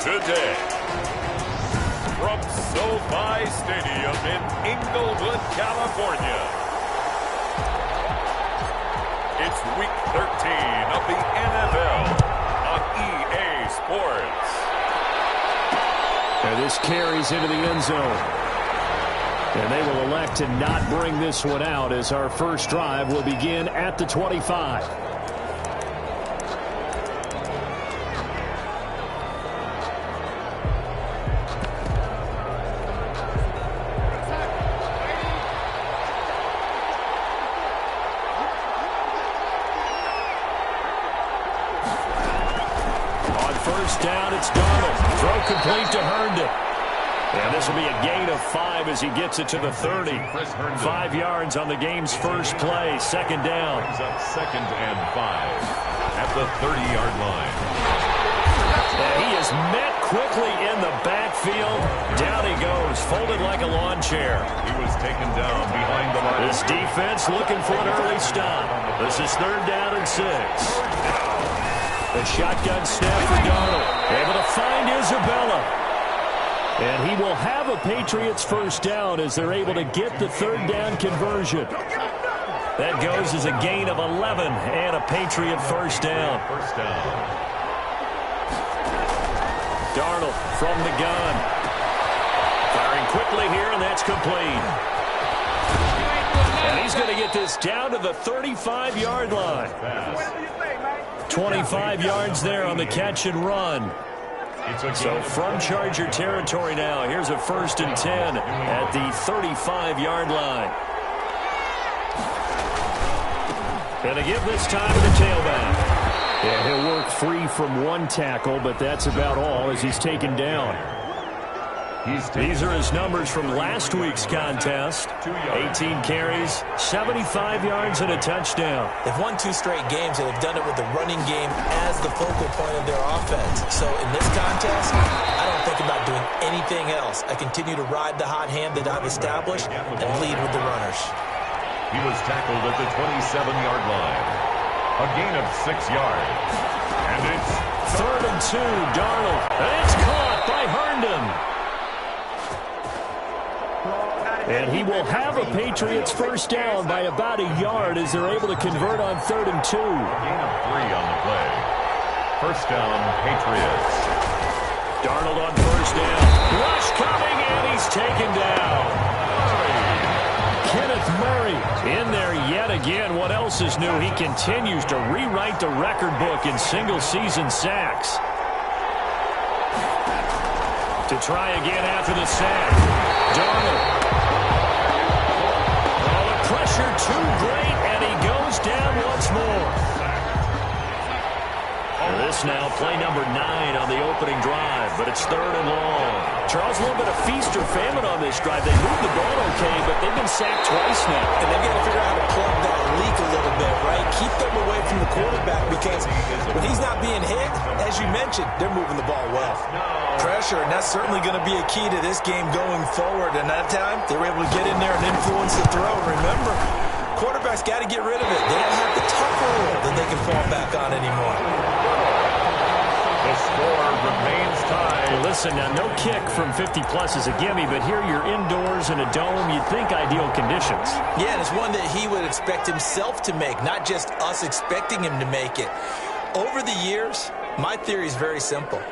today. From SoFi Stadium in Inglewood, California, it's Week 13 of the NFL on EA Sports. And this carries into the end zone. And they will elect to not bring this one out as our first drive will begin at the 25. On first down, it's Darnold. Throw complete to Herndon. And this will be a gain of 5 as he gets it to the 30. 5 yards on the game's first play. Second down. Brings up 2nd and 5 at the 30-yard line. And he is met quickly in the backfield. Down he goes, folded like a lawn chair. He was taken down behind the line. This defense looking for an early stop. This is 3rd down and 6. The shotgun snap for Darnold. Able to find Isabella. And he will have a Patriots first down as they're able to get the 3rd down conversion. That goes as a gain of 11 and a Patriot first down. Darnold from the gun. Firing quickly here, and that's complete. And he's going to get this down to the 35-yard line. 25 yards there on the catch and run. So from Charger territory now, here's a 1st and 10 at the 35-yard line. And to give this time to the tailback. Yeah, he'll work free from one tackle, but that's about all as he's taken down. These are his numbers from last week's contest. 18 carries, 75 yards, and a touchdown. They've won 2 straight games, and they've done it with the running game as the focal point of their offense. So in this contest, I don't think about doing anything else. I continue to ride the hot hand that I've established and lead with the runners. He was tackled at the 27-yard line. A gain of 6 yards. And it's 3rd and 2, Darnold. And it's caught by Herndon. And he will have a Patriots first down by about a yard as they're able to convert on 3rd and 2. A gain of 3 on the play. First down, Patriots. Darnold on first down. Rush coming, and he's taken down. Kenneth Murray in there yet again. What else is new? He continues to rewrite the record book in single-season sacks. To try again after the sack. Darnold. Pressure too great, and he goes down once more. This now play number 9 on the opening drive, but it's 3rd and long. Charles, a little bit of feast or famine on this drive. They moved the ball okay, but they've been sacked twice now. And they've got to figure out how to plug that leak a little bit, right? Keep them away from the quarterback because when he's not being hit, as you mentioned, they're moving the ball well. Pressure, and that's certainly going to be a key to this game going forward. And that time, they were able to get in there and influence the throw. Remember, quarterbacks got to get rid of it. They don't have the tougher role that they can fall back on anymore. The score remains tied. Well, listen, now no kick from 50-plus is a gimme, but here you're indoors in a dome. You'd think ideal conditions. Yeah, and it's one that he would expect himself to make, not just us expecting him to make it. Over the years, my theory is very simple.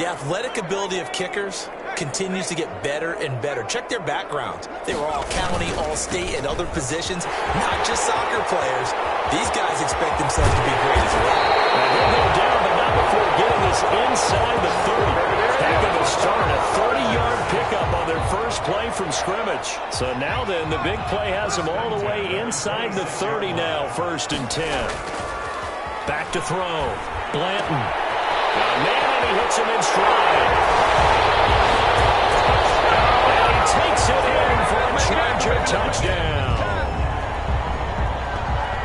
The athletic ability of kickers continues to get better and better. Check their backgrounds. They were all county, all state, and other positions, not just soccer players. These guys expect themselves to be great as well. They'll go down, but not before getting this inside the 30. They're going to start a 30-yard pickup on their first play from scrimmage. So now then, the big play has them all the way inside the 30 now, 1st and 10. Back to throw. Blanton. Man, and he hits him in stride. And he takes it in for a Charger touchdown.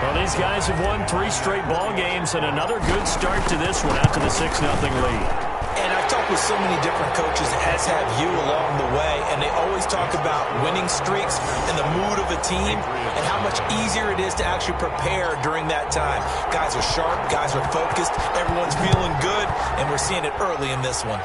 Well, these guys have won 3 straight ball games and another good start to this one after the 6-0 lead. And I've talked with so many different coaches, as have you along the way, and they always talk about winning streaks and the mood of a team and how much easier it is to actually prepare during that time. Guys are sharp, guys are focused, everyone's feeling good, and we're seeing it early in this one.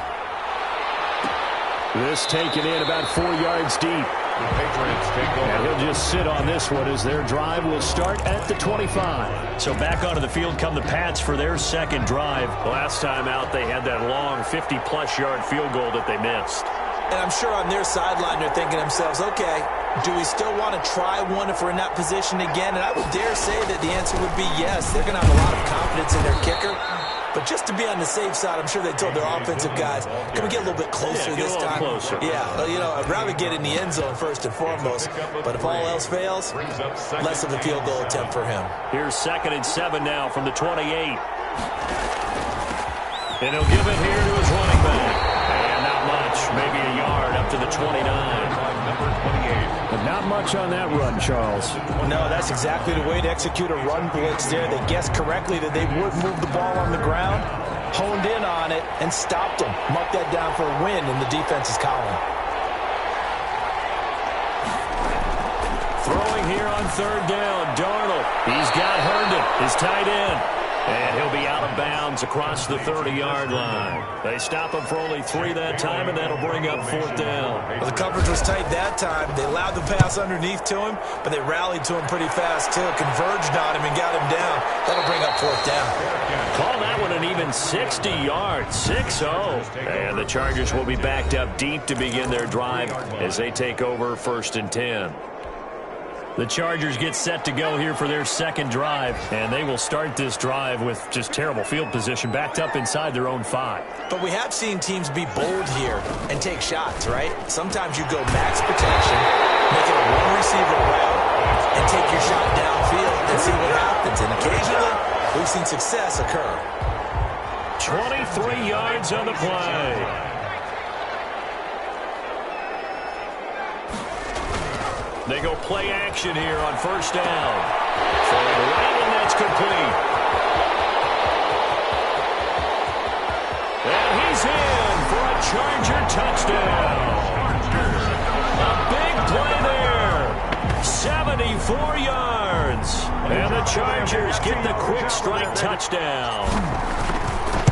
This taken in about 4 yards deep. The Patriots take over. And he'll just sit on this one as their drive will start at the 25. So back onto the field come the Pats for their second drive. Last time out, they had that long 50-plus yard field goal that they missed. And I'm sure on their sideline they're thinking to themselves, okay, do we still want to try one if we're in that position again? And I would dare say that the answer would be yes. They're going to have a lot of confidence in their kicker. But just to be on the safe side, I'm sure they told their offensive guys, can we get a little bit closer this time? Closer. Yeah, well, you know, I'd rather get in the end zone first and foremost. But if all else fails, less of a field goal attempt for him. Here's 2nd and 7 now from the 28. And he'll give it here to his running back. And not much, maybe a yard up to the 29. But not much on that run, Charles. No, that's exactly the way to execute a run blitz there. They guessed correctly that they would move the ball on the ground, honed in on it, and stopped them. Marked that down for a win in the defense's column. Throwing here on 3rd down, Darnold. He's got Herndon, his tight end. And he'll be out of bounds across the 30-yard line. They stop him for only 3 that time, and that'll bring up 4th down. Well, the coverage was tight that time. They allowed the pass underneath to him, but they rallied to him pretty fast, too. Converged on him and got him down. That'll bring up 4th down. Call that one an even 60 yards, 6-0. And the Chargers will be backed up deep to begin their drive as they take over 1st and 10. The Chargers get set to go here for their second drive, and they will start this drive with just terrible field position, backed up inside their own 5. But we have seen teams be bold here and take shots, right? Sometimes you go max protection, make it a one-receiver route, and take your shot downfield and see what happens. And occasionally, we've seen success occur. 23 yards on the play. They go play action here on 1st down. Throwing right, and that's complete. And he's in for a Charger touchdown. A big play there. 74 yards. And the Chargers get the quick strike touchdown.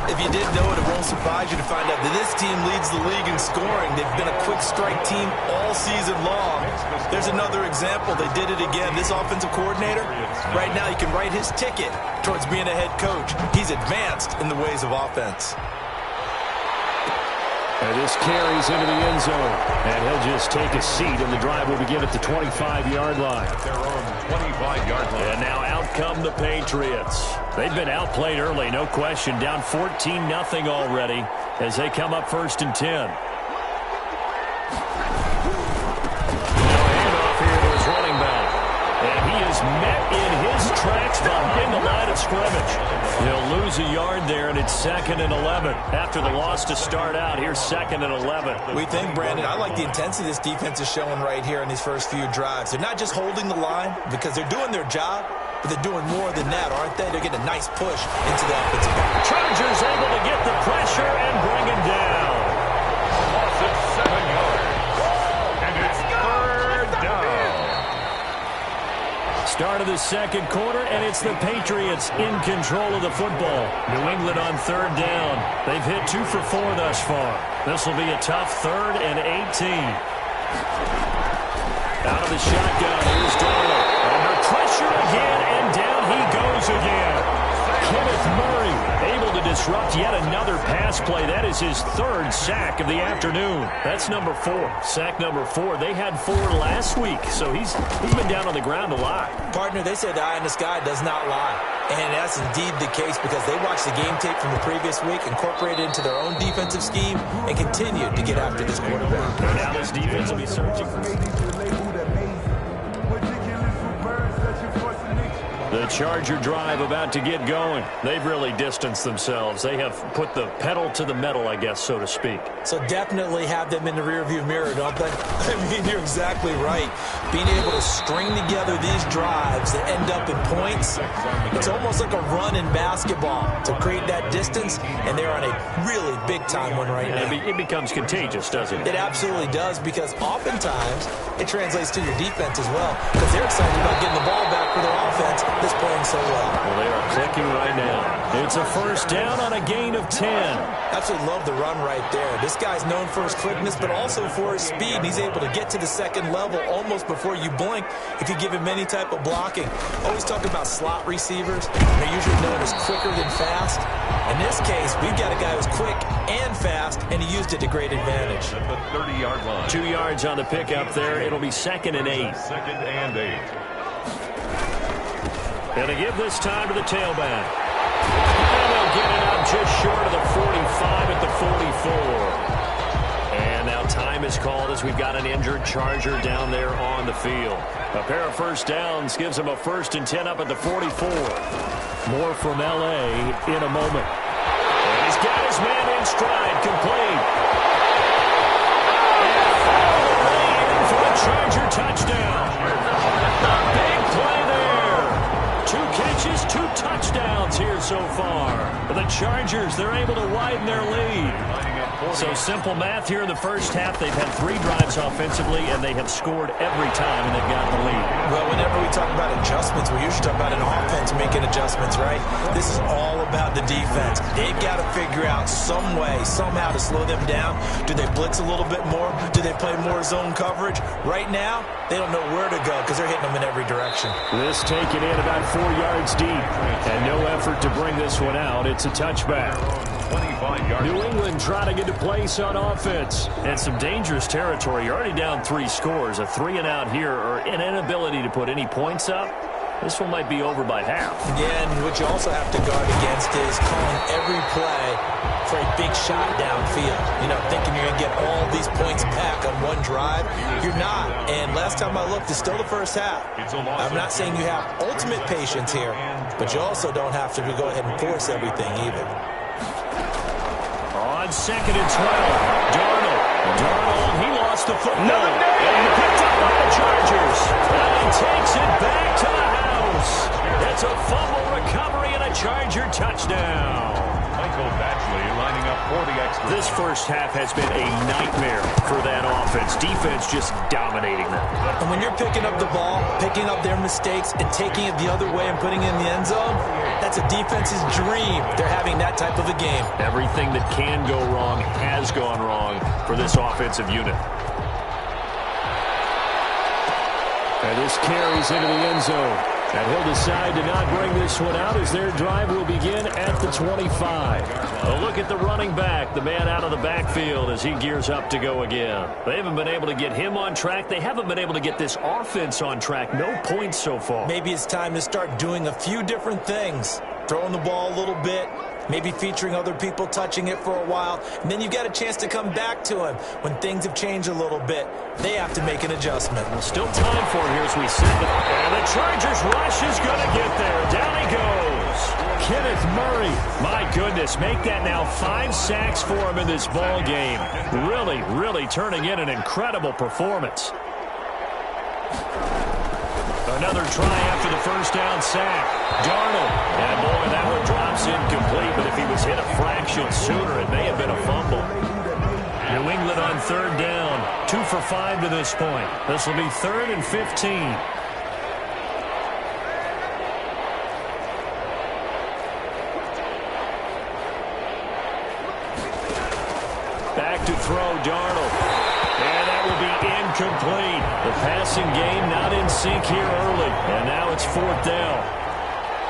If you didn't know it, it won't surprise you to find out that this team leads the league in scoring. They've been a quick strike team all season long. There's another example. They did it again. This offensive coordinator, right now, you can write his ticket towards being a head coach. He's advanced in the ways of offense. And this carries into the end zone. And he'll just take a seat, and the drive will begin at the 25-yard line. At their own 25-yard line. And now out come the Patriots. They've been outplayed early, no question. Down 14-0 already as they come up 1st and 10. Now handoff here to his running back. And he is met in his tracks behind the line of scrimmage. He'll lose a yard there, and it's 2nd and 11. After the loss to start out, here's 2nd and 11. We think, Brandon, I like the intensity this defense is showing right here in these first few drives. They're not just holding the line because they're doing their job, but they're doing more than that, aren't they? They're getting a nice push into the offensive back. Chargers able to get the pressure and bring him down. Loss of 7 yards. And it's 3rd down. Start of the second quarter, and it's the Patriots in control of the football. New England on 3rd down. They've hit 2 for 4 thus far. This will be a tough 3rd and 18. Out of the shotgun, here's Darnold. Under pressure again, and down he goes again. Kenneth Murray able to disrupt yet another pass play. That is his 3rd sack of the afternoon. That's number 4. Sack number 4. They had 4 last week, so he's been down on the ground a lot. Partner, they say the eye in the sky does not lie. And that's indeed the case because they watched the game tape from the previous week, incorporated it into their own defensive scheme, and continued to get after this quarterback. Now this defense will be searching for... The Charger drive about to get going. They've really distanced themselves. They have put the pedal to the metal, I guess, so to speak. So definitely have them in the rearview mirror, don't they? I mean, you're exactly right. Being able to string together these drives that end up in points, it's almost like a run in basketball to create that distance, and they're on a really big-time one right now. It becomes contagious, doesn't it? It absolutely does, because oftentimes it translates to your defense as well, because they're excited about getting the ball back for their offense. is playing so well. Well, they are clicking right now. It's a first down on a gain of 10. Absolutely love the run right there. This guy's known for his quickness, but also for his speed. And he's able to get to the second level almost before you blink if you give him any type of blocking. Always talk about slot receivers. They're usually known as quicker than fast. In this case, we've got a guy who's quick and fast, and he used it to great advantage. At the 30-yard line. 2 yards on the pickup there. It'll be 2nd and 8. 2nd and 8. Going to give this time to the tailback. And they'll get it up just short of the 45 at the 44. And now time is called as we've got an injured Charger down there on the field. A pair of first downs gives him a 1st and 10 up at the 44. More from L.A. in a moment. And he's got his man in stride, complete. And fouled away in for a Charger touchdown. Big play there. 2 catches, 2 touchdowns here so far. The Chargers, they're able to widen their lead. So simple math here in the first half. They've had 3 drives offensively, and they have scored every time, and they've got the lead. Well, whenever we talk about adjustments, we usually talk about an offense making adjustments, right? This is all about the defense. They've got to figure out some way, somehow to slow them down. Do they blitz a little bit more? Do they play more zone coverage? Right now, they don't know where to go because they're hitting them in every direction. This taken in about 4 yards deep, and no effort to bring this one out. It's a touchback. 25 yards. New England trying to get to place on offense. And some dangerous territory. You're already down 3 scores. A 3-and-out here, or an inability to put any points up. This one might be over by half. Yeah, and what you also have to guard against is calling every play for a big shot downfield. You know, thinking you're going to get all these points back on one drive. You're not. And last time I looked, it's still the first half. I'm not saying you have ultimate patience here, but you also don't have to go ahead and force everything either. On 2nd and 12, Darnold, he lost the football. And picked up by the Chargers. And he takes it back to the house. It's a fumble recovery and a Charger touchdown. Michael Badgley lining up for the extra. This first half has been a nightmare for that offense. Defense just dominating them. And when you're picking up the ball, picking up their mistakes, and taking it the other way and putting it in the end zone, that's a defense's dream. They're having that type of a game. Everything that can go wrong has gone wrong for this offensive unit. And this carries into the end zone. And he'll decide to not bring this one out as their drive will begin at the 25. A look at the running back, the man out of the backfield as he gears up to go again. They haven't been able to get him on track. They haven't been able to get this offense on track. No points so far. Maybe it's time to start doing a few different things. Throwing the ball a little bit, maybe featuring other people touching it for a while, and then you've got a chance to come back to him when things have changed a little bit. They have to make an adjustment. Still time for it here as we sit. And the Chargers rush is going to get there. Down he goes. Kenneth Murray. My goodness, make that now 5 sacks for him in this ball game. Really, really turning in an incredible performance. Another try after the first down sack. Darnold. And boy, that one drops incomplete, but if he was hit a fraction sooner, it may have been a fumble. New England on 3rd down. 2 for 5 to this point. This will be 3rd and 15. Back to throw, Darnold. And that will be incomplete. The passing game not in sync here early. And now it's 4th down.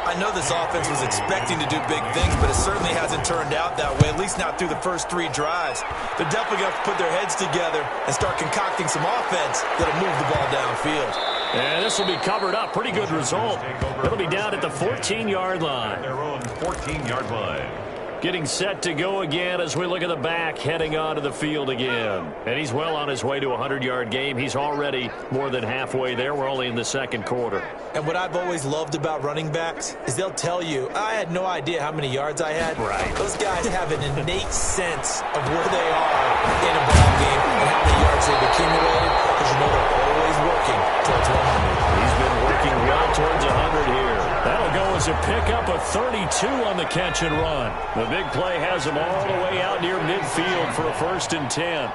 I know this offense was expecting to do big things, but it certainly hasn't turned out that way, at least not through the first 3 drives. They're definitely going to have to put their heads together and start concocting some offense that'll move the ball downfield. And this will be covered up. Pretty good result. It'll be down at the 14-yard line. Their own 14-yard line. Getting set to go again as we look at the back heading onto the field again. And he's well on his way to a 100-yard game. He's already more than halfway there. We're only in the 2nd quarter. And what I've always loved about running backs is they'll tell you, I had no idea how many yards I had. Right. Those guys have an innate sense of where they are in a ball game and how many yards they've accumulated, because you know they're always working towards 100. He's been working well towards 100 here. That'll go as a pickup of 32 on the catch and run. The big play has him all the way out near midfield for a 1st and 10.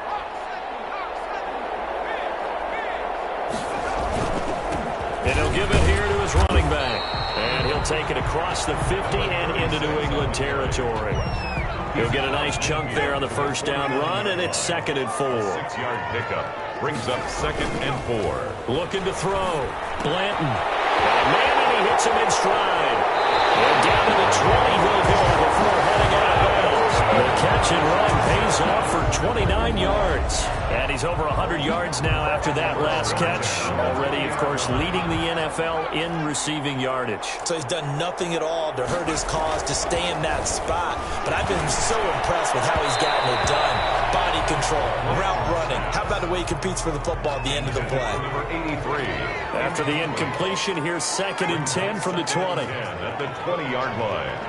And he'll give it here to his his running back. And he'll take it across the 50 and into New England territory. He'll get a nice chunk there on the first down run, and it's 2nd and 4. 6-yard pickup brings up 2nd and 4. Looking to throw. Blanton. And Manning, he hits him in stride. And down to the 20 he'll go before heading out of bounds. The catch and run pays off for 29 yards. And he's over 100 yards now after that last catch. Already, of course, leading the NFL in receiving yardage. So he's done nothing at all to hurt his cause, to stay in that spot. But I've been so impressed with how he's gotten it done. Body control, route running. How about the way he competes for the football at the end of the play? Number 83. After the incompletion, here's 2nd and 10 from the 20. At the 20-yard line.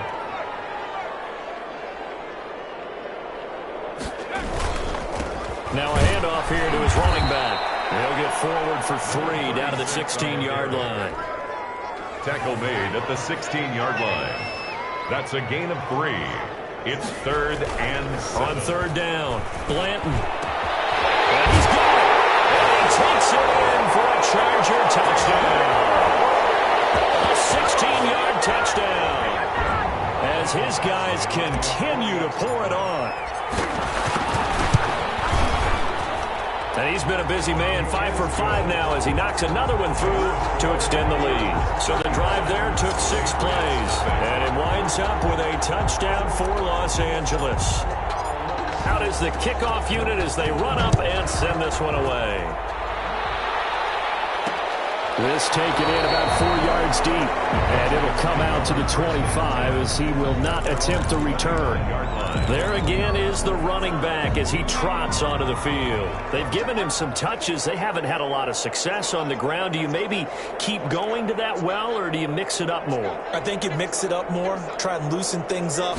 Now a handoff here to his running back. He'll get forward for 3 down to the 16-yard line. Tackle made at the 16-yard line. That's a gain of 3. It's 3rd and 7. On 3rd down, Blanton. And he's got it. And he takes it in for a Charger touchdown. A 16-yard touchdown. As his guys continue to pour it on. And he's been a busy man, 5 for 5 now as he knocks another one through to extend the lead. So the drive there took 6 plays. And it winds up with a touchdown for Los Angeles. Out is the kickoff unit as they run up and send this one away. This taken in about 4 yards deep. And it'll come out to the 25 as he will not attempt to return. There again is the running back as he trots onto the field. They've given him some touches. They haven't had a lot of success on the ground. Do you maybe keep going to that well, or do you mix it up more? I think you mix it up more, try and loosen things up.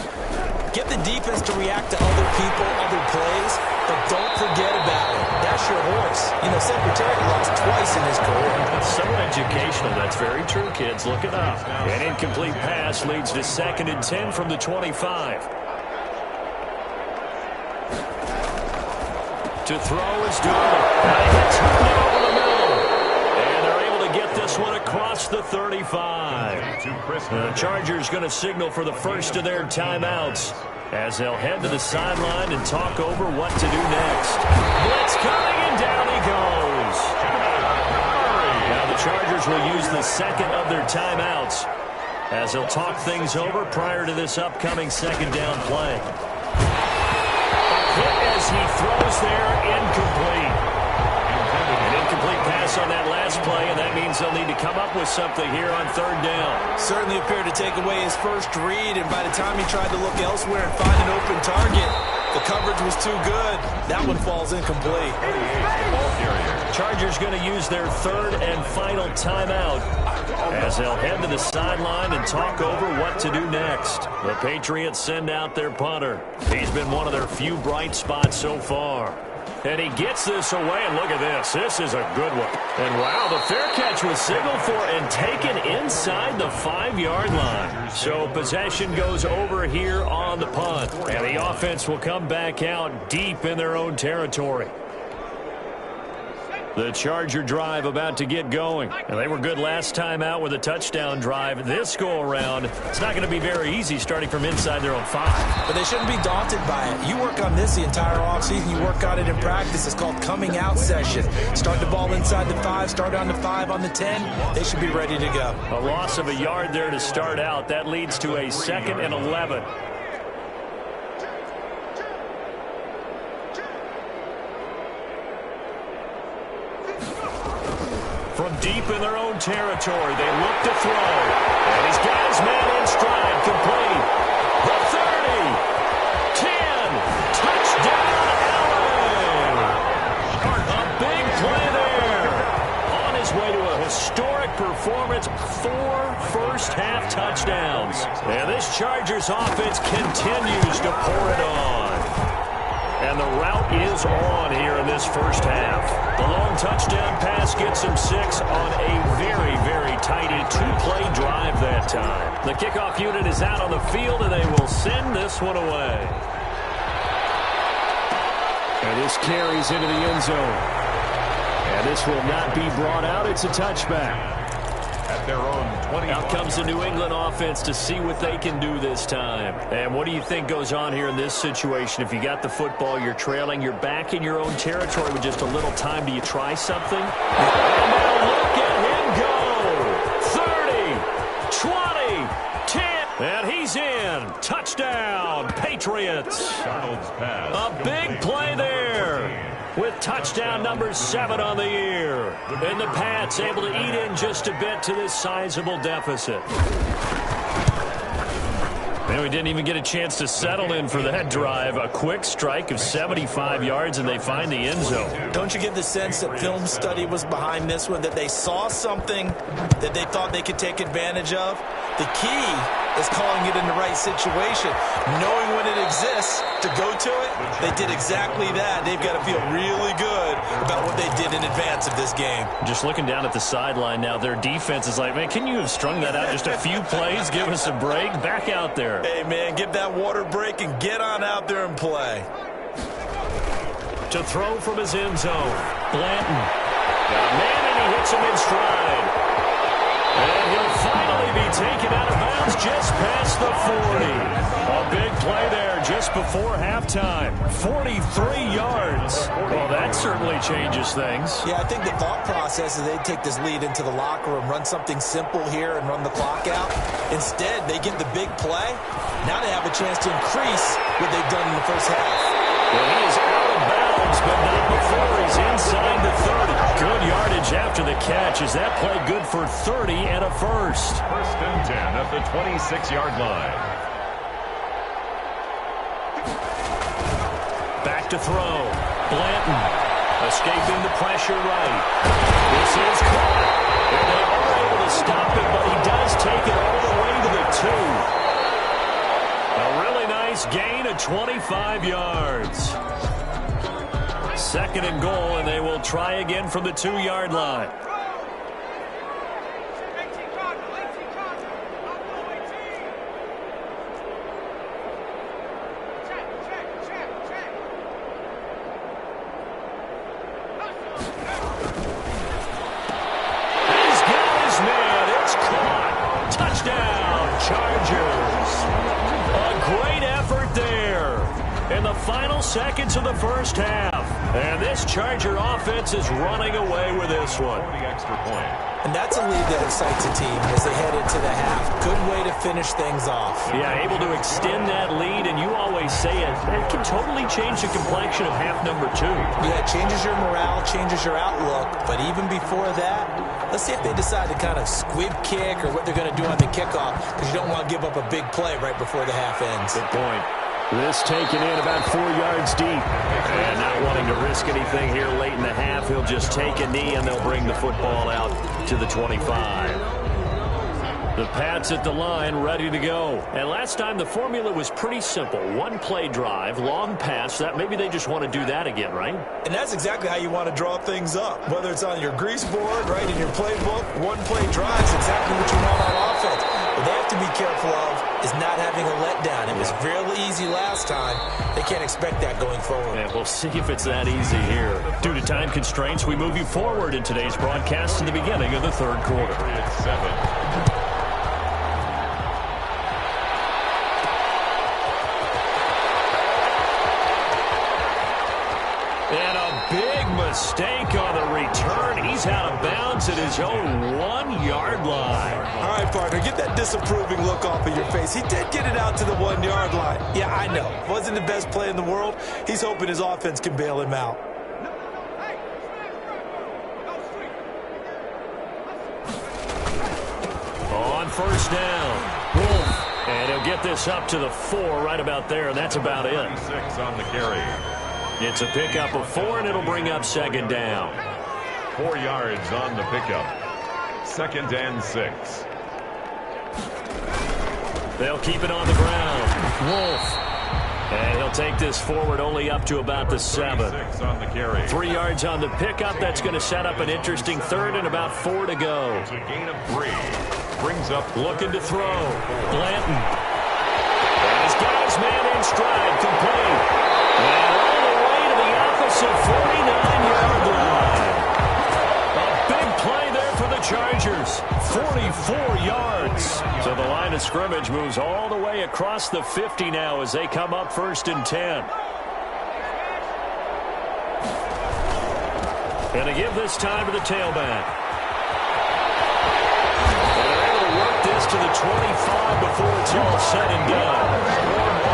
Get the defense to react to other people, other plays, but don't forget about it. That's your horse. You know, Secretary lost twice in his career. Somewhat educational. That's very true, kids. Look it up. An incomplete pass leads to 2nd and 10 from the 25. To throw is Darnold. Now he hits Huntley over the middle. And they're able to get this one across the 35. The Chargers going to signal for the first of their timeouts as they'll head to the sideline and talk over what to do next. Blitz coming, and down he goes. Now the Chargers will use the second of their timeouts as they'll talk things over prior to this upcoming 2nd down play. Hit as he throws there, incomplete. An incomplete pass on that last play, and that means they'll need to come up with something here on 3rd down. Certainly appeared to take away his first read, and by the time he tried to look elsewhere and find an open target, the coverage was too good. That one falls incomplete. Chargers going to use their 3rd and final timeout as they'll head to the sideline and talk over what to do next. The Patriots send out their punter. He's been one of their few bright spots so far. And he gets this away, and look at this. This is a good one. And wow, the fair catch was signaled for and taken inside the 5-yard line. So possession goes over here on the punt. And the offense will come back out deep in their own territory. The Charger drive about to get going. And they were good last time out with a touchdown drive. This go-around, it's not going to be very easy starting from inside their own 5. But they shouldn't be daunted by it. You work on this the entire offseason. You work on it in practice. It's called coming out session. Start the ball inside the 5, start on the 5, on the 10. They should be ready to go. A loss of a yard there to start out. That leads to a 2nd and 11. From deep in their own territory, they look to throw. And he's got his man in stride, complete. The 30, 10, touchdown, Allen. A big play there. On his way to a historic performance, 4 first-half touchdowns. And this Chargers offense continues to pour it on. And the route is on here in this first half. The long touchdown pass gets him 6 on a very, very tidy 2-play drive that time. The kickoff unit is out on the field, and they will send this one away. And this carries into the end zone. And this will not be brought out. It's a touchback. at their own 20. Out comes the New England offense to see what they can do this time. And what do you think goes on here in this situation? If you got the football, you're trailing, you're back in your own territory with just a little time. Do you try something? And now look at him go. 30, 20, 10. And he's in. Touchdown, Patriots. Darnold's pass. A big play there, with touchdown number 7 on the year. And the Pats able to eat in just a bit to this sizable deficit. And we didn't even get a chance to settle in for that drive. A quick strike of 75 yards, and they find the end zone. Don't you get the sense that film study was behind this one, that they saw something that they thought they could take advantage of? The key is calling it in the right situation. Knowing when it exists to go to it, they did exactly that. They've got to feel really good about what they did in advance of this game. Just looking down at the sideline now, their defense is like, man, can you have strung that out just a few plays? Give us a break. Back out there. Hey, man, give that water break and get on out there and play. To throw from his end zone, Blanton. Man, and he hits him in stride. And he'll finally be taken out of bounds just past the 40. A big play there just before halftime. 43 yards. Well, that certainly changes things. Yeah, I think the thought process is they'd take this lead into the locker room, run something simple here and run the clock out. Instead, they get the big play. Now they have a chance to increase what they've done in the first half. Well, he is out of bounds, but not before he's inside the 30. Good yardage after the catch. Is that play good for 30 and a first? First and 10 at the 26-yard line. Back to throw. Blanton escaping the pressure right. This is caught. And they are able to stop it, but he does take it all the way to the 2. A really nice gain of 25 yards. Second and goal, and they will try again from the 2-yard line. He's got his man. It's caught. Touchdown, Chargers. A great effort there in the final seconds of the first half. And this Charger offense is running away with this one. The extra point. And that's a lead that excites a team as they head into the half. Good way to finish things off. Yeah, able to extend that lead, and you always say it, that can totally change the complexion of half number 2. Yeah, it changes your morale, changes your outlook. But even before that, let's see if they decide to kind of squib kick or what they're going to do on the kickoff, because you don't want to give up a big play right before the half ends. Good point. This taken in about 4 yards deep. And not wanting to risk anything here late in the half, he'll just take a knee and they'll bring the football out to the 25. The Pats at the line, ready to go. And last time the formula was pretty simple. One play drive, long pass. That maybe they just want to do that again, right? And that's exactly how you want to draw things up. Whether it's on your grease board, right, in your playbook, one play drive is exactly what you want on offense. What they have to be careful of is not having a letdown. It was really easy last time. They can't expect that going forward. And we'll see if it's that easy here. Due to time constraints, we move you forward in today's broadcast to the beginning of the third quarter. It's 7. And a big mistake on the return. He's out of bounds at his own 1-yard line. All right, partner, get that disapproving look off of your face. He did get it out to the 1-yard line. Yeah, I know. Wasn't the best play in the world. He's hoping his offense can bail him out. On first down, Wolf. And he'll get this up to the 4 right about there, and that's about it. 36 on the carry. It's a pickup of 4, and it'll bring up second down. 4 yards on the pickup. Second and 6. They'll keep it on the ground. Wolf. And he'll take this forward only up to about the 7. 36 on the carry. 3 yards on the pickup. That's going to set up an interesting third and about 4 to go. It's a gain of 3. Brings up Looking to throw. Blanton. And he's got his man in stride. Complete. And all the way to the opposite 49-yard line. A big play there for the Chargers. 44 yards. So the line of scrimmage moves all the way across the 50 now as they come up 1st and 10. And to give this time to the tailback. And they're able to work this to the 25 before it's all said and done.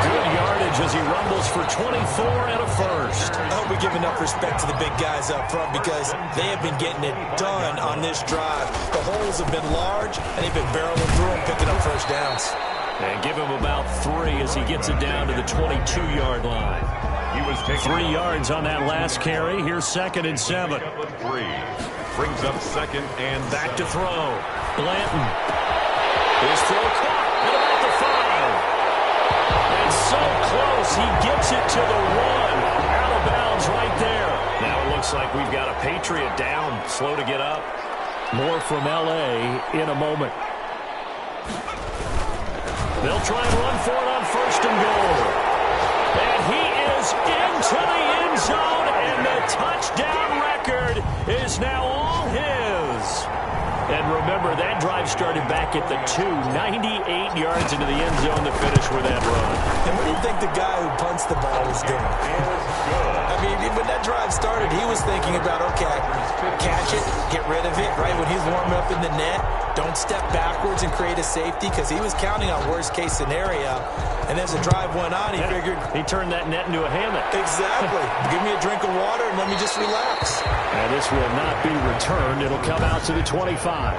Good yardage as he rumbles for 24 and a first. I hope we give enough respect to the big guys up front because they have been getting it done on this drive. The holes have been large, and they've been barreling through them, picking up first downs. And give him about 3 as he gets it down to the 22-yard line. He was taking 3 yards on that last carry. Here's 2nd and 7. 3. Brings up 2nd and back to throw. Blanton. His throw caught at about the 5. And so close, he gets it to the 1. Out of bounds right there. Now it looks like we've got a Patriot down, slow to get up. More from L.A. in a moment. They'll try and run for it on 1st and goal. And he is into the end zone, and the touchdown record is now all his. And remember, that drive started back at the 2, 98 yards into the end zone to finish with that run. And what do you think the guy who punts the ball was doing? I mean, when that drive started, he was thinking about, okay, catch it, get rid of it, right? When he's warming up in the net, don't step backwards and create a safety because he was counting on worst-case scenario. And as the drive went on, he figured... He turned that net into a hammock. Exactly. Give me a drink of water and let me just relax. And this will not be returned. It'll come out to the 25.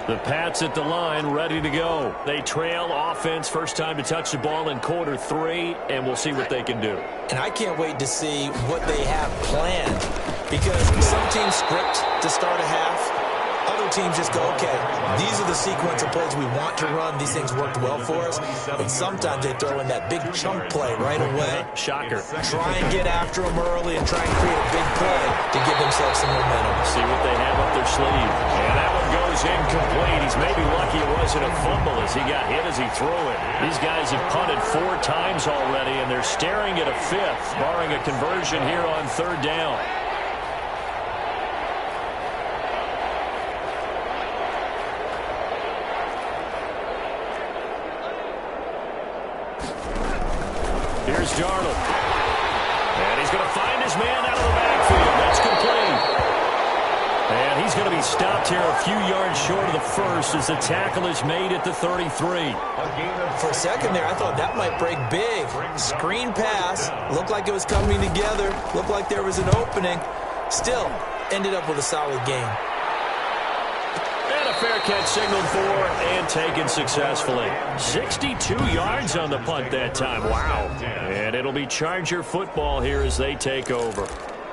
The Pats at the line, ready to go. They trail offense, first time to touch the ball in quarter 3, and we'll see what they can do. And I can't wait to see what they have planned because some teams script to start a half. Other teams just go, okay, these are the sequence of plays we want to run. These things worked well for us. And sometimes they throw in that big chunk play right away. Shocker. Try and get after them early and try and create a big play to give themselves some momentum. See what they have up their sleeve. And that one goes incomplete. He's maybe lucky it wasn't a fumble as he got hit as he threw it. These guys have punted 4 times already, and they're staring at a 5th, barring a conversion here on 3rd down. Here's Darnold. And he's going to find his man out of the backfield. That's complete. And he's going to be stopped here a few yards short of the first as the tackle is made at the 33. For a second there, I thought that might break big. Screen pass. Looked like it was coming together. Looked like there was an opening. Still, ended up with a solid game. Fair catch signaled for and taken successfully. 62 yards on the punt that time. Wow. And it'll be Charger football here as they take over.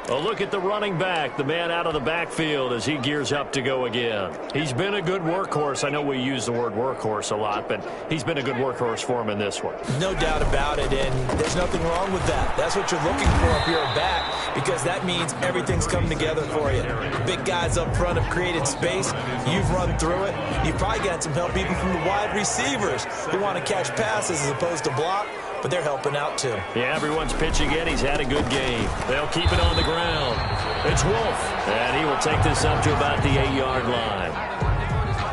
A look at the running back, the man out of the backfield as he gears up to go again. He's been a good workhorse. I know we use the word workhorse a lot, but he's been a good workhorse for him in this one. No doubt about it, and there's nothing wrong with that. That's what you're looking for if you're a back, because that means everything's coming together for you. Big guys up front have created space. You've run through it. You've probably got some help even from the wide receivers who want to catch passes as opposed to block. But they're helping out, too. Yeah, everyone's pitching in. He's had a good game. They'll keep it on the ground. It's Wolf. And he will take this up to about the 8-yard line.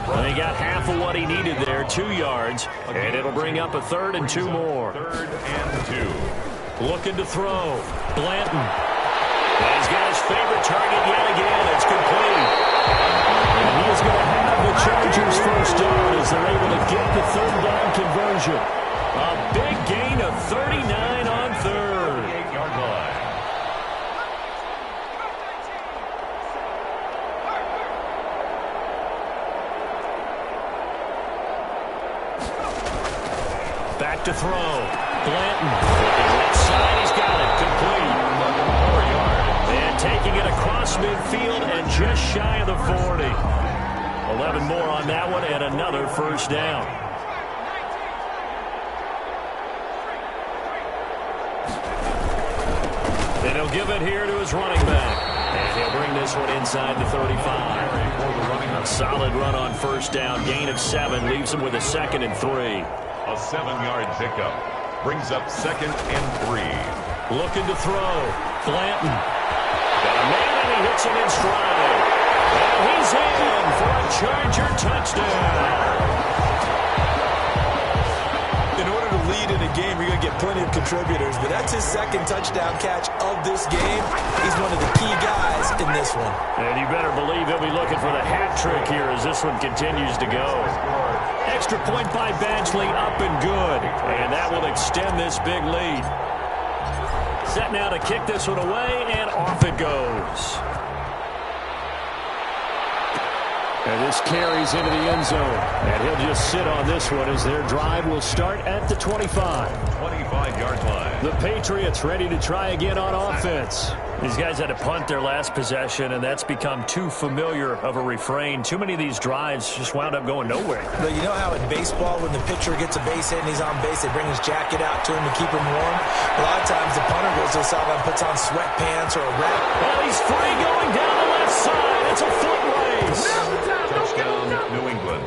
Well, he got half of what he needed there, 2 yards. And it'll bring up a 3rd and 2 more. 3rd and 2. Looking to throw. Blanton. And he's got his favorite target yet again. It's complete. And he is going to have the Chargers first down as they're able to get the 3rd down conversion. A big gain of 39 on 3rd. 8-yard line. Back to throw. Blanton. Left side, he's got it. Complete. 4 yards. And taking it across midfield and just shy of the 40. 11 more on that one and another first down. And he'll give it here to his running back. And he'll bring this one inside the 35. A solid run on first down. Gain of 7. Leaves him with a 2nd and 3. A 7-yard pickup. Brings up 2nd and 3. Looking to throw. Blanton. Got a man And he hits him in stride. And he's in for a Charger touchdown. In order to lead in a game, you're going to get plenty of contributors, but that's his second touchdown catch of this game. He's one of the key guys in this one. And you better believe he'll be looking for the hat trick here as this one continues to go. Extra point by Badgley, up and good. And that will extend this big lead. Set now to kick this one away, and off it goes. And this carries into the end zone. And he'll just sit on this one as their drive will start at the 25. 25-yard line. The Patriots ready to try again on offense. These guys had to punt their last possession, and that's become too familiar of a refrain. Too many of these drives just wound up going nowhere. But you know how in baseball, when the pitcher gets a base hit and he's on base, they bring his jacket out to him to keep him warm? A lot of times the punter goes to the sideline, puts on sweatpants or a wrap. Well, he's free going down the left side. It's a foot race. Touchdown, New England.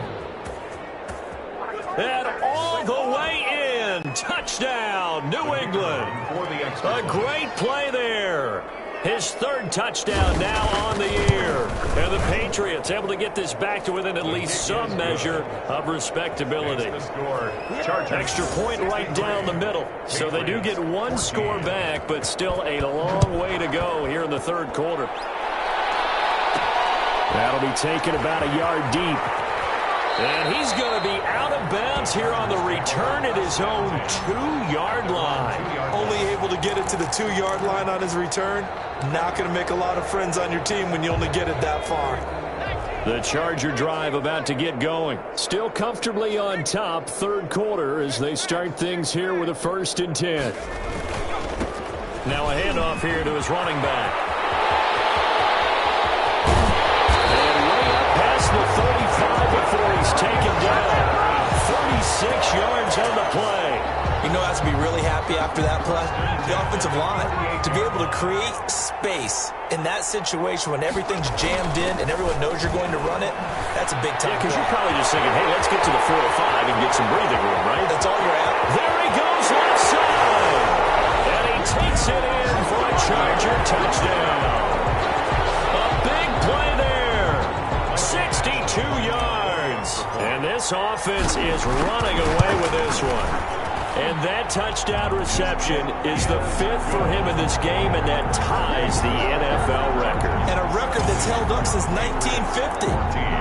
And all the way in. Touchdown, New England. For the extra A great play there. His third touchdown now on the year. And the Patriots able to get this back to within at least some measure of respectability. Extra point right down the middle. So they do get one score back, but still a long way to go here in the third quarter. That'll be taken about a yard deep. And he's going to be out of bounds here on the return at his own 2-yard line. Only able to get it to the 2-yard line on his return. Not going to make a lot of friends on your team when you only get it that far. The Charger drive about to get going. Still comfortably on top, third quarter, as they start things here with a 1st and 10. Now a handoff here to his running back. The 35 before he's taken down. 36 yards on the play. You know, has to be really happy after that play. The offensive line, to be able to create space in that situation when everything's jammed in and everyone knows you're going to run it, that's a big time. Yeah, because you're probably just thinking, hey, let's get to the 4 or 5 and get some breathing room, right? That's all you're at. There he goes, left side. And he takes it in for a Charger touchdown. A big play there. 62 yards. And this offense is running away with this one. And that touchdown reception is the 5th for him in this game, and that ties the NFL record. And a record that's held up since 1950.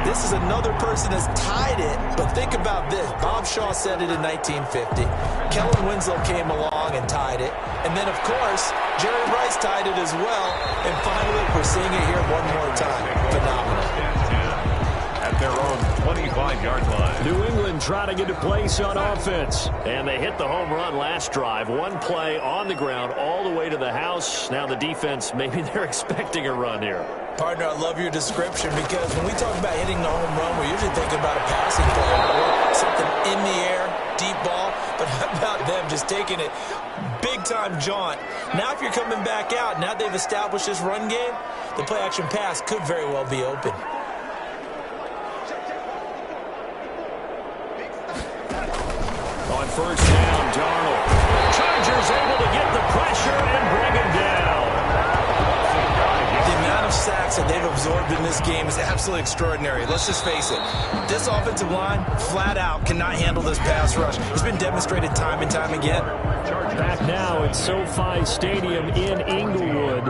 This is another person that's tied it, but think about this. Bob Shaw said it in 1950. Kellen Winslow came along and tied it. And then, of course, Jerry Rice tied it as well. And finally, we're seeing it here one more time. Phenomenal. At their own 25-yard line. New England trying to get a place on offense. And they hit the home run last drive. One play on the ground all the way to the house. Now the defense, maybe they're expecting a run here. Partner, I love your description because when we talk about hitting the home run, we're usually thinking about a passing play or something in the air, deep ball. But how about them just taking it big-time jaunt? Now if you're coming back out, now they've established this run game, the play-action pass could very well be open. On first down, Darnold. Chargers able to get the pressure and bring him down. The amount of sacks that they've absorbed in this game is absolutely extraordinary. Let's just face it. This offensive line, flat out, cannot handle this pass rush. It's been demonstrated time and time again. Back now at SoFi Stadium in Inglewood.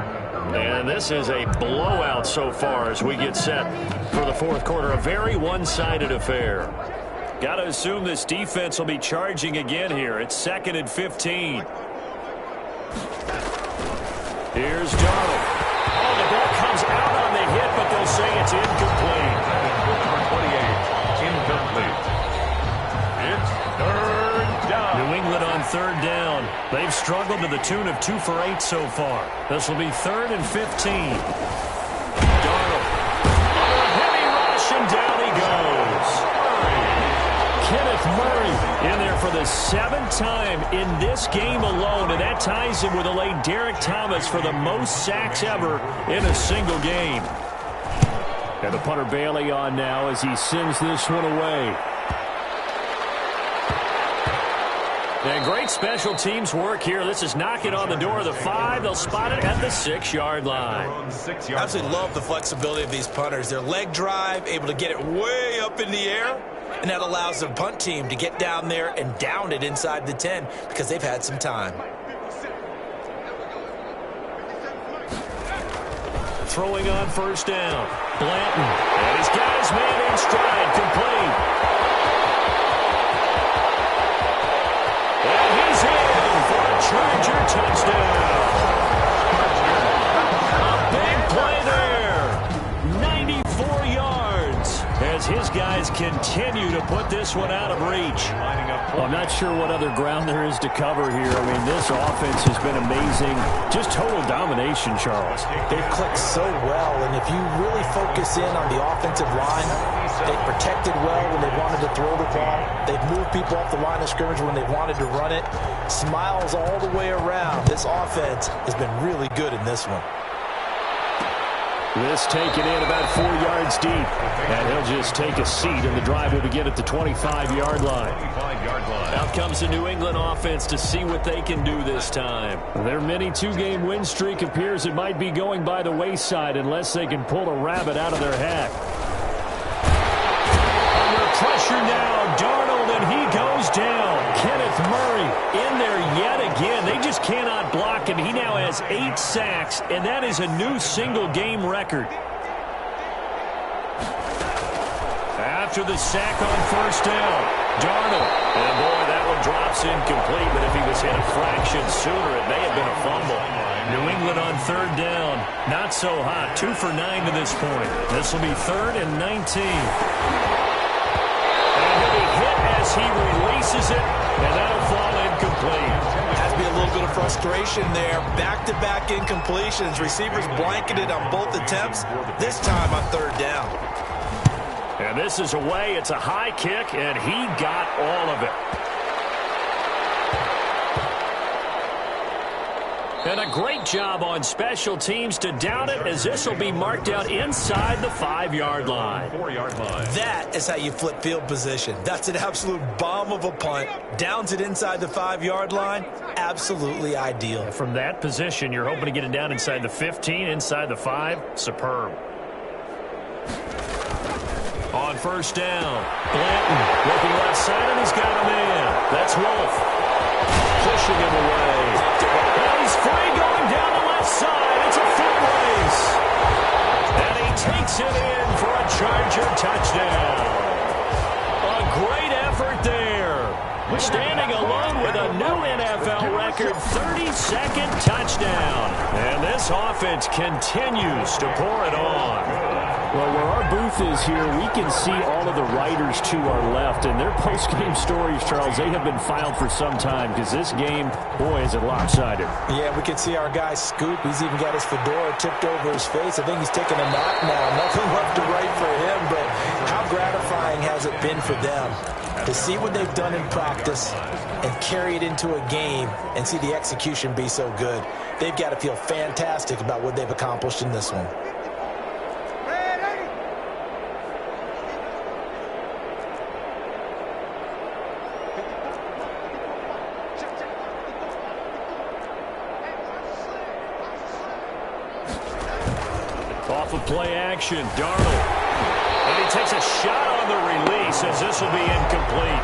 And this is a blowout so far as we get set for the fourth quarter. A very one-sided affair. Got to assume this defense will be charging again here. It's 2nd and 15. Here's Darnold. Oh, the ball comes out on the hit, but they'll say it's incomplete. Number 28, incomplete. It's 3rd down. New England on 3rd down. They've struggled to the tune of 2 for 8 so far. This will be 3rd and 15. Darnold. Oh, a heavy rush, and down he goes. Kenneth Murray in there for the 7th time in this game alone, and that ties him with the late Derek Thomas for the most sacks ever in a single game. And the punter Bailey on now as he sends this one away. And great special teams work here. This is knocking on the door of the 5. They'll spot it at the 6-yard line. I absolutely love the flexibility of these punters. Their leg drive, able to get it way up in the air, and that allows the punt team to get down there and down it inside the 10 because they've had some time. Throwing on first down. Blanton. And he's got his man in stride. Complete. And he's in for a Charger touchdown. A big play there. 94 yards as his guys continue to put this one out of reach. Well, I'm not sure what other ground there is to cover here. I mean, this offense has been amazing. Just total domination, Charles. They've clicked so well, and if you really focus in on the offensive line, they've protected well when they wanted to throw the ball. They've moved people off the line of scrimmage when they wanted to run it. Smiles all the way around. This offense has been really good in this one. This taken in about 4 yards deep. And he'll just take a seat, and the drive will begin at the 25-yard line. Out comes the New England offense to see what they can do this time. Their mini 2-game win streak appears it might be going by the wayside unless they can pull a rabbit out of their hat. Under pressure now, Darnold, and he goes down. Kenneth Murray in there yet again. They just cannot block him. He now has 8 sacks, and that is a new single-game record. After the sack on first down, Darnold. And boy, that one drops incomplete, but if he was hit a fraction sooner, it may have been a fumble. New England on third down. Not so hot. 2 for 9 to this point. This will be 3rd and 19. And he'll be hit as he releases it, and that'll fall incomplete. Has to be a little bit of frustration there. Back-to-back incompletions. Receivers blanketed on both attempts. This time on third down. And this is away. It's a high kick, and he got all of it. And a great job on special teams to down it, as this will be marked out inside the 5-yard line. 4-yard line. That is how you flip field position. That's an absolute bomb of a punt. Downs it inside the 5-yard line. Absolutely ideal. From that position, you're hoping to get it down inside the 15, inside the 5. Superb. On first down, Blanton looking left side, and he's got a man. That's Wolf. Pushing him away. And he's free going down the left side. It's a foot race. And he takes it in for a Charger touchdown. A great effort there. Standing alone with a new NFL record, 32nd touchdown. And this offense continues to pour it on. Well, where our booth is here, we can see all of the writers to our left, and their post-game stories, Charles, they have been filed for some time, because this game, boy, is it lopsided. Yeah, we can see our guy Scoop. He's even got his fedora tipped over his face. I think he's taking a nap now. Nothing left to write for him, but how gratifying has it been for them to see what they've done in practice and carry it into a game and see the execution be so good. They've got to feel fantastic about what they've accomplished in this one. Off of play action, Darnold. And he takes a shot on the release, as this will be incomplete.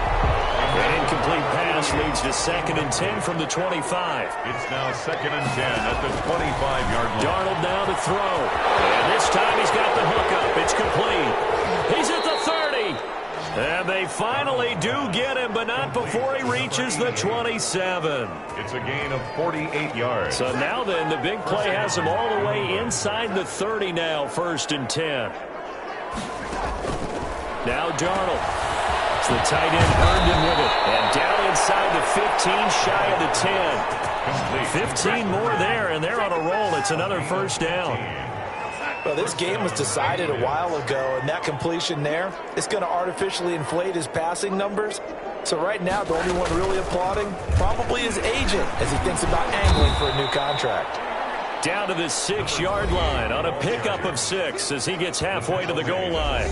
An incomplete pass leads to 2nd and 10 from the 25. It's now 2nd and 10 at the 25-yard line. Darnold now to throw. And this time he's got the hookup. It's complete. He's at the 30. And they finally do get him, but not before he reaches the 27. It's a gain of 48 yards. So now then, the big play has him all the way inside the 30 now, 1st and 10. Now Darnold. It's the tight end Herndon with it. And down inside the 15, shy of the 10. 15 more there, and they're on a roll. It's another 1st down. Well, this game was decided a while ago, and that completion there, it's going to artificially inflate his passing numbers. So right now, the only one really applauding probably his agent as he thinks about angling for a new contract. Down to the 6-yard line on a pickup of 6 as he gets halfway to the goal line.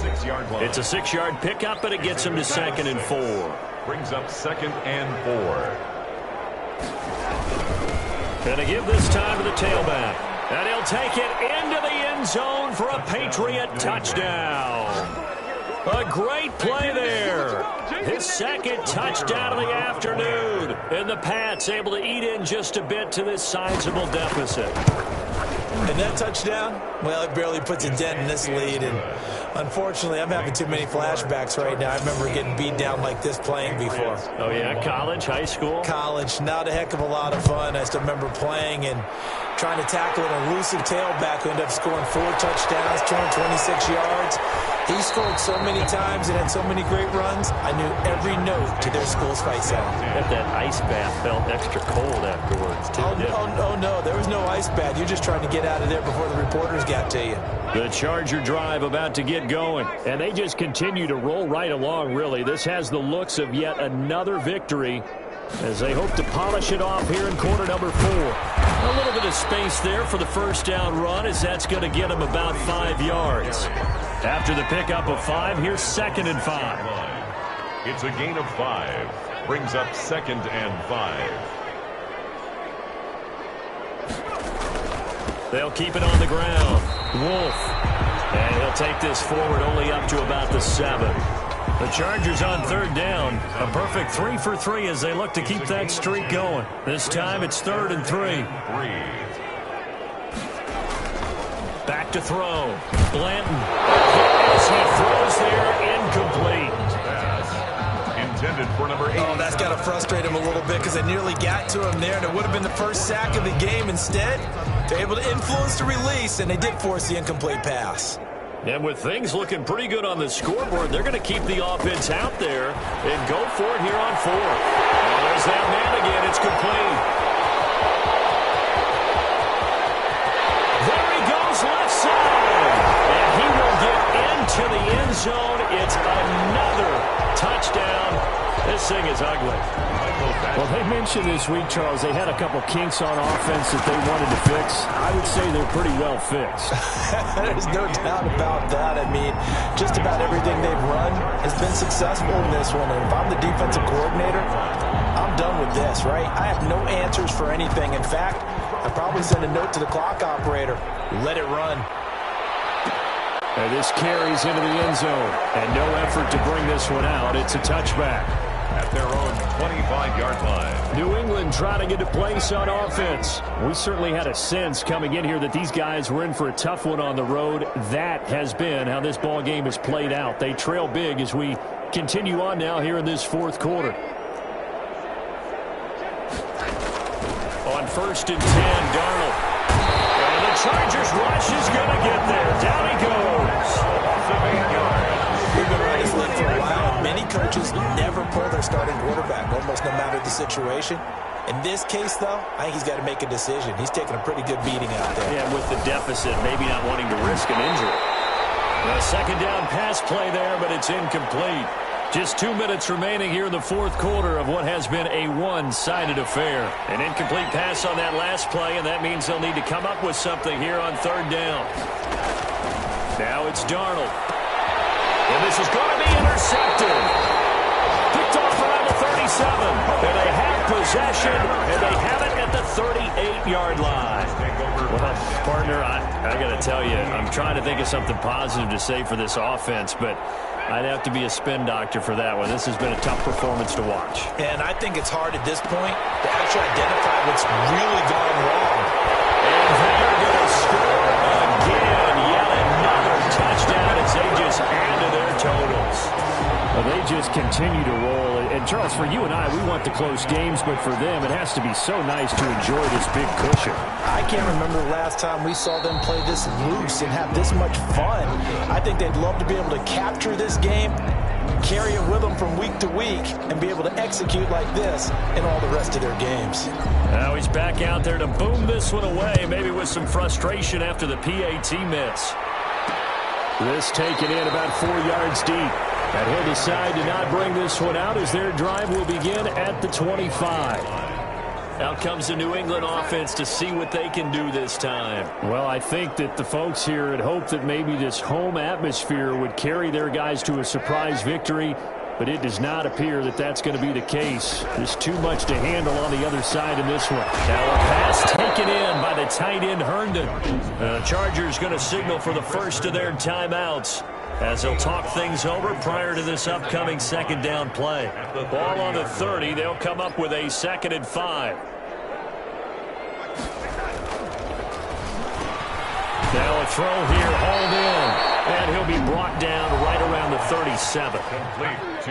It's a 6-yard pickup, but it gets him to 2nd and 4. Brings up 2nd and 4. And to give this time to the tailback. And he'll take it into the end zone for a Patriot touchdown. A great play there. His second touchdown of the afternoon. And the Pats able to eat in just a bit to this sizable deficit. And that touchdown, well, it barely puts a dent in this lead. And unfortunately, I'm having too many flashbacks right now. I remember getting beat down like this playing before. Oh, yeah? College, high school? College. Not a heck of a lot of fun. I still remember playing and trying to tackle an elusive tailback who ended up scoring 4 touchdowns, 226 yards. He scored so many times and had so many great runs, I knew every note to their school's fight song. That ice bath felt extra cold afterwards, too. Oh, no, there was no ice bath. You're just trying to get out of there before the reporters got to you. The Charger drive about to get going, and they just continue to roll right along, really. This has the looks of yet another victory as they hope to polish it off here in quarter number 4. A little bit of space there for the first down run, as that's going to get them about 5 yards. After the pickup of 5, here's 2nd and 5. It's a gain of 5. Brings up 2nd and 5. They'll keep it on the ground. Wolf. And he'll take this forward only up to about the 7. The Chargers on 3rd down. A perfect 3 for 3 as they look to keep that streak going. This time it's 3rd and 3. Back to throw. Blanton. As he throws there, incomplete. Intended for number 8. Oh, that's got to frustrate him a little bit because I nearly got to him there, and it would have been the first sack of the game. Instead, they're able to influence the release, and they did force the incomplete pass. And with things looking pretty good on the scoreboard, they're going to keep the offense out there and go for it here on 4th. And there's that man again. It's complete. There he goes left side. And he will get into the end zone. It's another touchdown. This thing is ugly. Well, they mentioned this week, Charles, they had a couple kinks on offense that they wanted to fix. I would say they're pretty well fixed. There's no doubt about that. I mean, just about everything they've run has been successful in this one. And if I'm the defensive coordinator, I'm done with this, right? I have no answers for anything. In fact, I'd probably send a note to the clock operator. Let it run. And this carries into the end zone. And no effort to bring this one out. It's a touchback. At their own 25-yard line. New England trying to get a place on offense. We certainly had a sense coming in here that these guys were in for a tough one on the road. That has been how this ball game has played out. They trail big as we continue on now here in this 4th quarter. On 1st and 10, Darnold. And the Chargers rush is going to get there. Down he goes. We've been running this league for a while. Many coaches never pull their starting quarterback, almost no matter the situation. In this case, though, I think he's got to make a decision. He's taking a pretty good beating out there. Yeah, with the deficit, maybe not wanting to risk an injury. A 2nd down pass play there, but it's incomplete. Just 2 minutes remaining here in the 4th quarter of what has been a one-sided affair. An incomplete pass on that last play, and that means they'll need to come up with something here on 3rd down. Now it's Darnold. And this is going to be intercepted. Picked off around the 37. And they have possession, and they have it at the 38-yard line. Well, partner, I got to tell you, I'm trying to think of something positive to say for this offense, but I'd have to be a spin doctor for that one. This has been a tough performance to watch. And I think it's hard at this point to actually identify what's really gone wrong. And they're going to score again. Yet another touchdown as they just add to their totals. Well, they just continue to roll. And, Charles, for you and I, we want the close games, but for them, it has to be so nice to enjoy this big cushion. I can't remember the last time we saw them play this loose and have this much fun. I think they'd love to be able to capture this game, carry it with them from week to week, and be able to execute like this in all the rest of their games. Now he's back out there to boom this one away, maybe with some frustration after the PAT miss. This taken in about 4 yards deep. And he'll decide to not bring this one out as their drive will begin at the 25. Out comes the New England offense to see what they can do this time. Well, I think that the folks here had hoped that maybe this home atmosphere would carry their guys to a surprise victory. but it does not appear that that's going to be the case. There's too much to handle on the other side in this one. Now a pass taken in by the tight end Herndon. The Chargers going to signal for the first of their timeouts as they'll talk things over prior to this upcoming second down play. Ball on the 30. They'll come up with a 2nd and 5. Now a throw here, hauled in. And he'll be brought down right around the 37.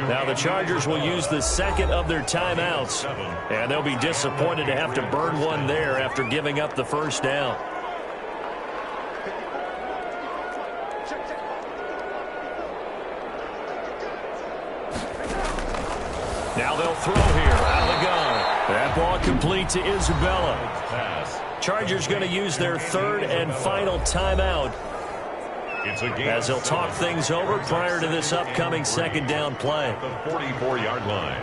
Now the Chargers will use the second of their timeouts. And they'll be disappointed to have to burn one there after giving up the first down. Now they'll throw here out of the gun. That ball complete to Isabella. Chargers going to use their 3rd and final timeout as they'll talk things over prior to this upcoming second down play. The 44-yard line.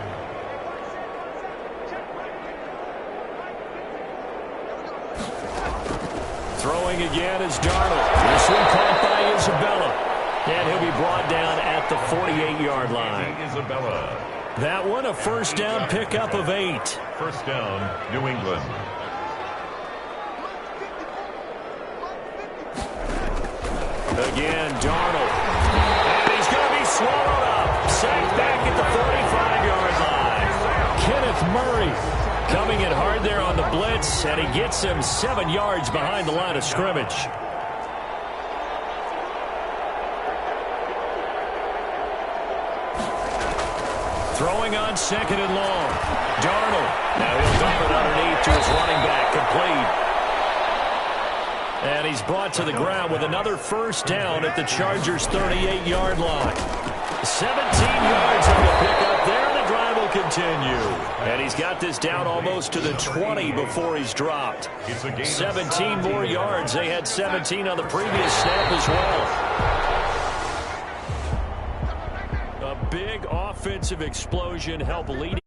Throwing again is Darnold. This one caught by Isabella. And he'll be brought down at the 48-yard line. Isabella. That one a first down pickup of 8. First down, New England. Again, Darnold. And he's going to be swallowed up. Sacked back at the 45-yard line. Kenneth Murray coming in hard there on the blitz, and he gets him 7 yards behind the line of scrimmage. Throwing on 2nd and long. Darnold. Now he'll dump it underneath to his running back. Complete. And he's brought to the ground with another first down at the Chargers' 38-yard line. 17 yards on the pickup there. The drive will continue. And he's got this down almost to the 20 before he's dropped. 17 more yards. They had 17 on the previous snap as well. A big offensive explosion helped lead.